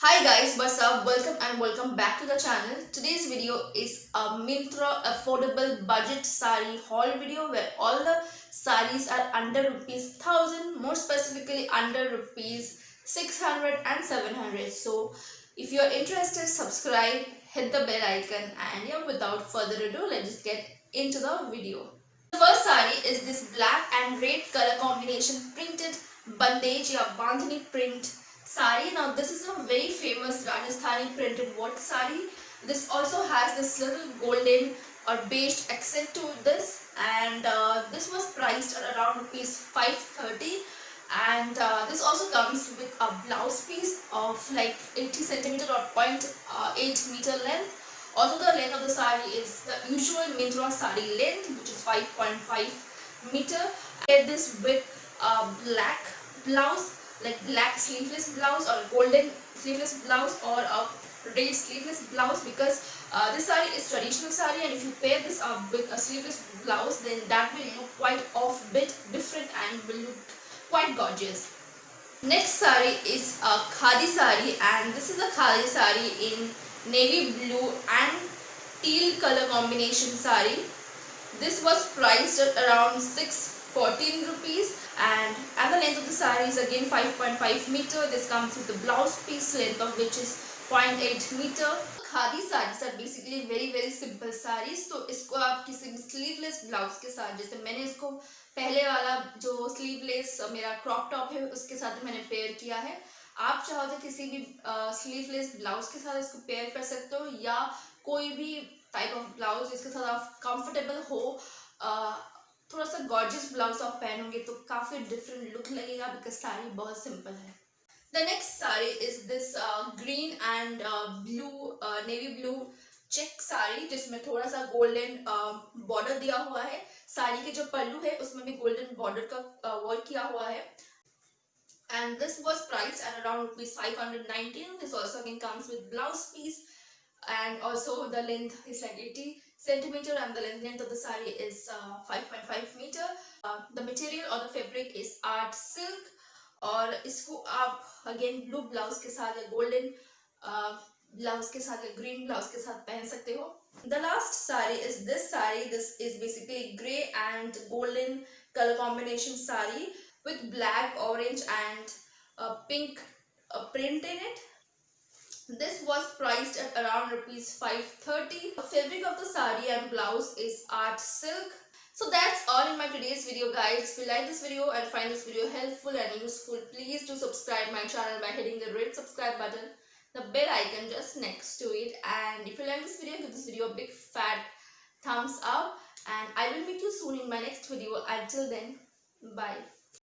Hi guys, what's up? Welcome and welcome back to the channel. Today's video is a Myntra affordable budget sari haul video where all the saris are under rupees 1000, more specifically under rupees 600 and 700. So if you're interested, subscribe, hit the bell icon, and yeah, without further ado, let's just get into the video. The first sari is this black and red color combination printed bandage or bandhani print sari. Now this is a very famous Rajasthani printed work sari. This also has this little golden or beige accent to this, and this was priced at around rupees 530, and this also comes with a blouse piece of like 80 centimeter or point 0.8 meter length. Also, the length of the sari is the usual Myntra sari length, which is 5.5 meter. I get this with a black blouse, like black sleeveless blouse or golden sleeveless blouse or a red sleeveless blouse, because this sari is traditional sari, and if you pair this up with a sleeveless blouse, then that will look quite off bit different and will look quite gorgeous. Next sari is a khadi sari, and this is a khadi sari in navy blue and teal color combination sari. This was priced at around 614 rupees, and the length of the sari is again 5.5 meter. This comes with the blouse piece length of which is 0.8 meter. Khadi sarees are basically very simple sarees, तो इसको आप किसी भी sleeveless blouse के साथ, जैसे मैंने इसको पहले वाला जो sleeveless मेरा crop top है उसके साथ मैंने पेयर किया है. आप चाहो तो किसी भी sleeveless blouse के साथ इसको पेयर कर सकते हो, या कोई भी टाइप ऑफ ब्लाउज जिसके साथ आप कंफर्टेबल हो. थोड़ा सा गॉर्जियस ब्लाउज आप पहनोगे तो काफ़ी डिफरेंट लुक लगेगा, बिकॉज साड़ी बहुत सिंपल है. The next sari is this green and blue navy blue check sari, जिसमें थोड़ा सा golden border दिया हुआ है. साड़ी के जो पल्लू है उसमें भी golden border का वर्क किया हुआ है. And this was priced at around rupees 519. This also again comes with blouse piece, and also the length is like 80 centimeter, and the length of the sari is 5.5 meter. The material or the fabric is art silk, और इसको आप again blue blouse के साथ या golden blouse के साथ या green blouse के साथ पहन सकते हो. The last sari is this sari. This is basically grey and golden color combination sari with black, orange and pink print in it. This was priced at around rupees 530. The fabric of the sari and blouse is art silk. So that's all in my today's video, guys. If you like this video and find this video helpful and useful, please do subscribe my channel by hitting the red subscribe button, the bell icon just next to it. And if you like this video, give this video a big fat thumbs up, and I will meet you soon in my next video. Until then, bye.